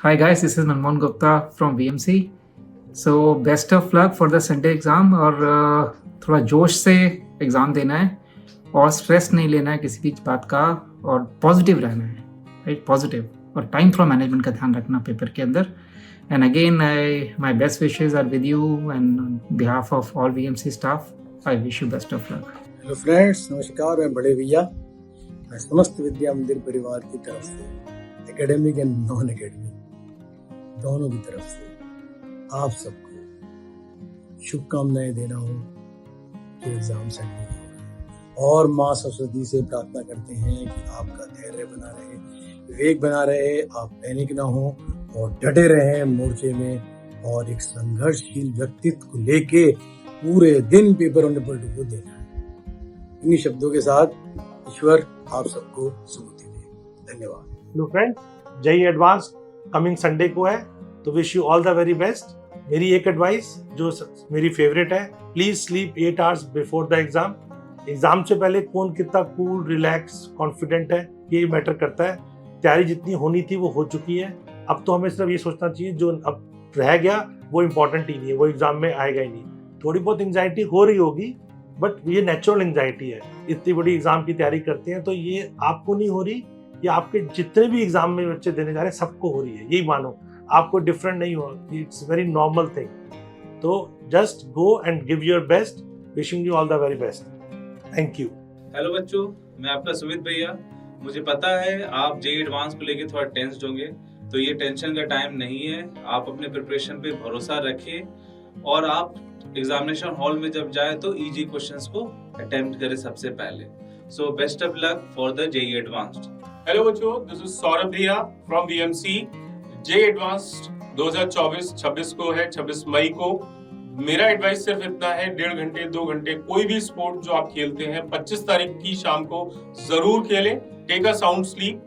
Hi guys, this is Manmohan Gupta from VMC. So best of luck for the Sunday exam और थोड़ा जोश से exam देना है और स्ट्रेस नहीं लेना है किसी भी बात का और पॉजिटिव रहना है, राइट? पॉजिटिव और टाइम थोड़ा मैनेजमेंट का ध्यान रखना पेपर के अंदर. And again, my best wishes are with you and on behalf of all VMC staff, I wish you best of luck. Hello friends, नमस्कार. मैं बड़े भैया. मैं समस्त विद्या मंदिर परिवार की तरफ से एकेडमिक एंड नॉन एकेडमिक दोनों की तरफ से आप सबको शुभकामनाएं देना हूँ कि एग्जाम संडे हो रहा है और माँ सरस्वती से प्रार्थना करते हैं कि आपका धैर्य बना रहे, विवेक बना रहे, आप पैनिक ना हो और डटे रहें मोर्चे में और एक संघर्षशील व्यक्तित्व को लेके पूरे दिन पेपर ऑन पेपर 2 को देना है. इन्हीं शब्दों के साथ ईश्वर आप सबको सुमति दे. धन्यवाद. Hello friends, JEE advance coming Sunday को है तो wish you all the very best. मेरी एक एडवाइस जो मेरी फेवरेट है, please sleep 8 hours before the exam. Exam से पहले कौन कितना कूल, रिलैक्स, कॉन्फिडेंट है, ये मैटर करता है. तैयारी जितनी होनी थी वो हो चुकी है. अब तो हमें सिर्फ ये सोचना चाहिए जो अब रह गया वो इम्पोर्टेंट ही नहीं है, वो एग्जाम में आएगा ही नहीं. थोड़ी बहुत एंग्जाइटी हो रही होगी बट ये नेचुरल एंग्जाइटी है. इतनी बड़ी एग्जाम की तैयारी करते हैं तो ये आपको नहीं हो रही, ये आपके जितने भी एग्जाम में बच्चे देने जा रहे हैं सबको हो रही है. यही मानो, आपको डिफरेंट नहीं हो. It's very normal thing. तो just go and give your best. Wishing you all the very best. Thank you. Hello बच्चों, मैं आपका सुमित भैया. मुझे पता है आप जेई एडवांस को लेके थोड़ा टेंस्ड होंगे, तो ये टेंशन का टाइम नहीं है. आप अपने प्रिपरेशन पे भरोसा रखें और आप एग्जामिनेशन हॉल में जब जाए तो इजी क्वेश्चंस को अटेम्प्ट करें सबसे पहले. So best of luck for the JEE advanced. Hello बच्चों, दिस इज सौरभ भैया फ्रॉम वीएमसी. जेई एडवांस्ड 2024-26 को है, 26 मई को. मेरा एडवाइस सिर्फ इतना है, 1.5 घंटे 2 घंटे कोई भी स्पोर्ट जो आप खेलते हैं 25 तारीख की शाम को जरूर खेलें. Take a sound sleep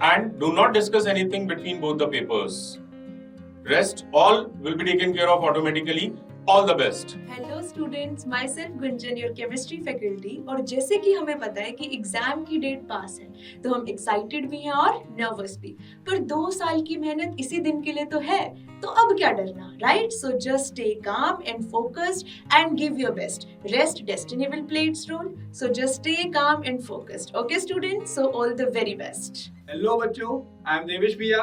and do not discuss anything between both the papers. Rest all will be taken care of automatically. All the best. Hello students, myself Gunjan, your chemistry faculty. और जैसे कि हमें पता है कि exam की date पास है तो हम एक्साइटेड भी हैं और नर्वस भी. पर 2 साल की मेहनत इसी दिन के लिए तो है, तो अब क्या डरना, right? So just stay calm and focused and give your best. Rest destiny will play its role. So just stay calm and focused. Okay students, so all the very best. Hello बच्चों, I am Devesh Bhaiya,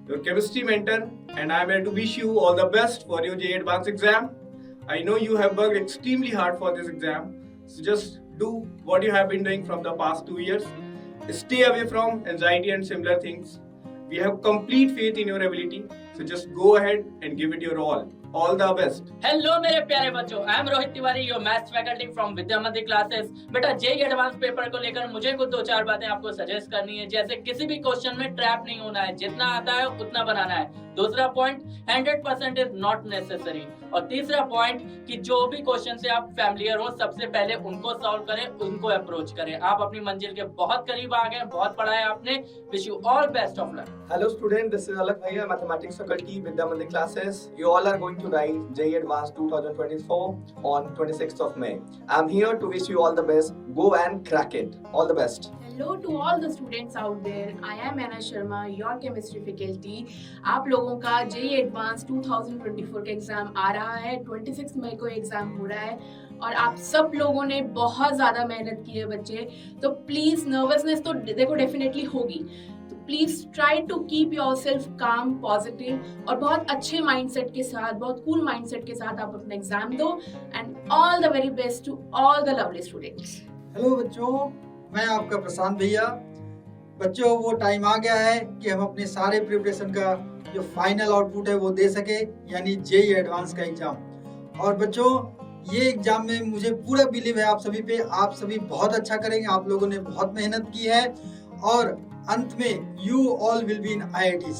your chemistry mentor, and I am here to wish you all the best for your JEE Advanced exam. I know you have worked extremely hard for this exam, so just do what you have been doing from the past 2 years. Stay away from anxiety and similar things. We have complete faith in your ability, so just go ahead and give it your all. All the best. Hello मेरे प्यारे बच्चों, I am Rohit Tiwari, your maths faculty from Vidya Mandir classes. बेटा, JEE advance paper को लेकर मुझे कुछ 2-4 बातें आपको सजेस्ट करनी है. जैसे किसी भी क्वेश्चन में ट्रैप नहीं होना है, जितना आता है उतना बनाना है. दूसरा पॉइंट, 100% इज नॉट नेसेसरी. और तीसरा पॉइंट कि जो भी क्वेश्चन से आप फैमिलियर हो सबसे पहले उनको सॉल्व करें, उनको अप्रोच करें. आप अपनी मंजिल के बहुत करीब आ गए, बहुत पढ़ा है आपने. Wish you all best of luck. Hello student, this is Alak Bhaiya, mathematics faculty, Vidya Mandir classes. You all are going to write JEE Advanced 2024 on 26th of May. I'm here to wish you all the best. Go and crack it. All the best. Hello to all the students out there. I am Anna Sharma, your chemistry faculty. आप लोगों का JEE Advanced 2024 का exam आ रहा है. 26 मई को exam हो रहा है और आप सब लोगों ने बहुत ज़्यादा मेहनत की है बच्चे. तो प्लीज़, नर्वसनेस तो देखो डेफिनेटली होगी, तो please try to keep yourself calm, positive और बहुत अच्छे माइंडसेट के साथ, बहुत कूल माइंडसेट के साथ आप अपना एग्जाम दो. And all the very best to all the lovely students. Hello बच्चों, मैं आपका प्रशांत भैया. बच्चों, वो टाइम आ गया है कि हम अपने सारे प्रिपरेशन का जो फाइनल आउटपुट है वो दे सके, यानी जेईई एडवांस का एग्जाम. और बच्चों, ये एग्जाम में मुझे पूरा बिलीव है आप सभी पे. आप सभी बहुत अच्छा करेंगे. आप लोगों ने बहुत मेहनत की है और अंत में you all will be in IITs.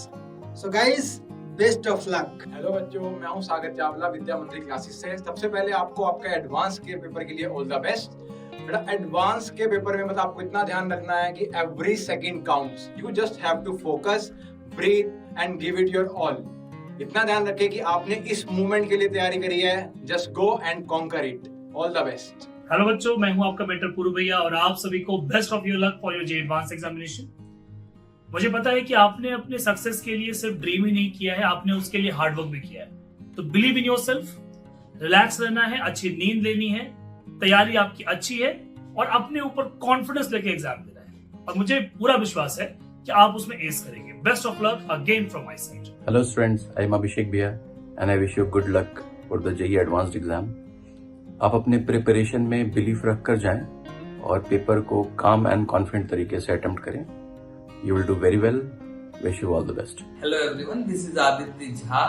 So guys, best of luck. Hello बच्चों, मैं हूं सागर चावला, विद्या मंदिर क्लासेस से. सबसे पहले आपको आपका एडवांस के पेपर के लिए ऑल द बेस्ट. बेटा, एडवांस के पेपर में मतलब आपको इतना ध्यान रखना है कि every second counts. You just have to focus, breathe and give it your all. इतना ध्यान रखें कि आपने इस मूवमेंट के लिए तैयारी करी है. Just go and conquer it. All the best. Hello बच्चों, मैं हूं आपका मेंटर पूरू भैया और आप सभी को best of your luck for your JEE advance examination. मुझे पता है कि आपने अपने सक्सेस के लिए सिर्फ ड्रीम ही नहीं किया है, आपने उसके लिए हार्ड वर्क भी किया है। तो बिलीव इन योरसेल्फ, रिलैक्स रहना है, अच्छी नींद लेनी है, तैयारी आपकी अच्छी है और अपने ऊपर कॉन्फिडेंस लेके एग्जाम देना है और मुझे पूरा विश्वास है कि आप उसमें एस करेंगे। Best of luck again from my side. Hello students, I am Abhishek Bhaiya and I wish you good luck for the JEE Advanced exam. आप अपने प्रिपरेशन में बिलीफ रख कर जाएं और पेपर को काम एंड कॉन्फिडेंट तरीके से अटेम्प्ट करें। You will do very well. Wish you all the best. Hello everyone, this is Aditya Jha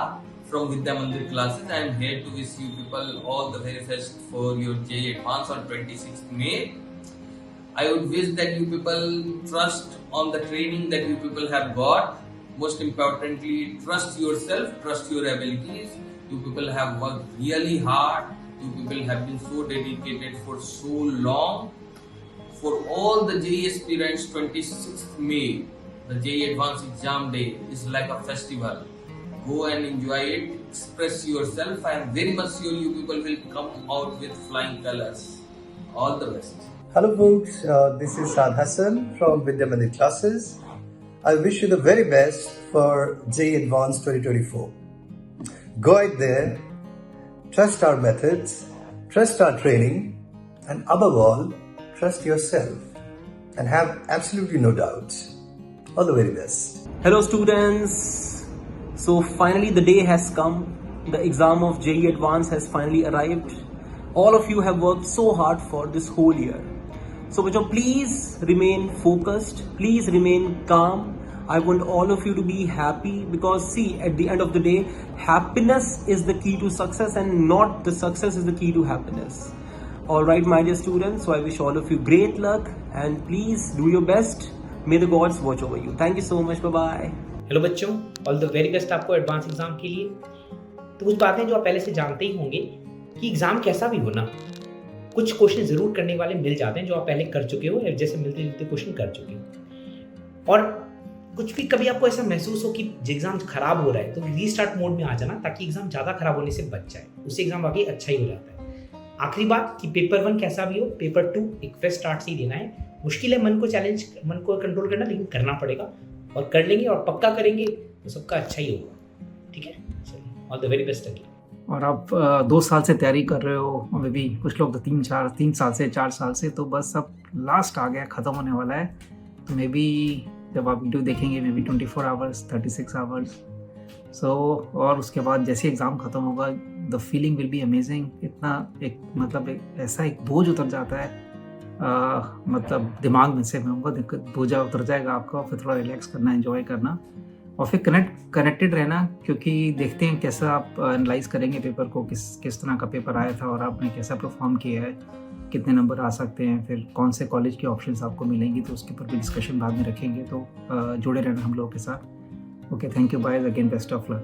from Vidya Mandir classes. I am here to wish you people all the very best for your JEE Advance on 26th May. I would wish that you people trust on the training that you people have got. Most importantly, trust yourself, trust your abilities. You people have worked really hard. You people have been so dedicated for so long. For all the JEE aspirants, 26th May, the JEE Advanced Exam Day is like a festival. Go and enjoy it, express yourself. I am very much sure you people will come out with flying colors. All the best. Hello folks, this is Saad Hassan from Vidya Mandir classes. I wish you the very best for JEE Advanced 2024. Go out there, trust our methods, trust our training, and above all, trust yourself and have absolutely no doubts. All the very best. Hello students. So finally the day has come. The exam of JEE Advance has finally arrived. All of you have worked so hard for this whole year. So bachcho, please remain focused. Please remain calm. I want all of you to be happy because see, at the end of the day, happiness is the key to success and not the success is the key to happiness. Alright my dear students, so I wish all of you great luck and please do your best. May the gods watch over you. Thank you so much. Bye bye. Hello बच्चों, all the very best आपको advance exam के लिए। तो कुछ बातें जो आप पहले से जानते ही होंगे कि एग्जाम कैसा भी हो ना, कुछ क्वेश्चन जरूर करने वाले मिल जाते हैं जो आप पहले कर चुके हो या जैसे मिलते जुलते क्वेश्चन कर चुके हो। और कुछ भी कभी आपको ऐसा महसूस हो कि एग्जाम खराब हो रहा है तो रीस्टार्ट मोड में आ जाना ताकि एग्जाम ज़्यादा खराब होने से बच जाए, उससे एग्जाम बाकी अच्छा ही हो जाता है। आखिरी बात कि पेपर 1 कैसा भी हो, पेपर 2 एक फ्रेश स्टार्ट से ही देना है। मुश्किल है मन को कंट्रोल करना, लेकिन करना पड़ेगा और कर लेंगे और पक्का करेंगे तो सबका अच्छा ही होगा। ठीक है, चलिए all the very best again. और आप 2 साल से तैयारी कर रहे हो, मे बी कुछ लोग तो 3 साल से 4 साल से, तो बस अब लास्ट आ गया, ख़त्म होने वाला है। तो मे बी जब आप वीडियो देखेंगे मे बी 24 आवर्स 36 आवर्स और उसके बाद जैसे एग्ज़ाम ख़त्म होगा the feeling will be amazing. इतना एक मतलब ऐसा एक बोझ उतर जाता है, मतलब दिमाग में से बोझा उतर जाएगा आपका। फिर थोड़ा रिलैक्स करना, एंजॉय करना और फिर कनेक्टेड रहना, क्योंकि देखते हैं कैसा आप एनालाइज करेंगे पेपर को, किस तरह का पेपर आया था और आपने कैसा परफॉर्म किया है, कितने नंबर आ सकते हैं, फिर कौन से कॉलेज की ऑप्शंस आपको मिलेंगी, तो उसके ऊपर भी डिस्कशन बाद में रखेंगे। तो जुड़े रहना हम लोगों के साथ। Okay, thank you, bye, again best of luck.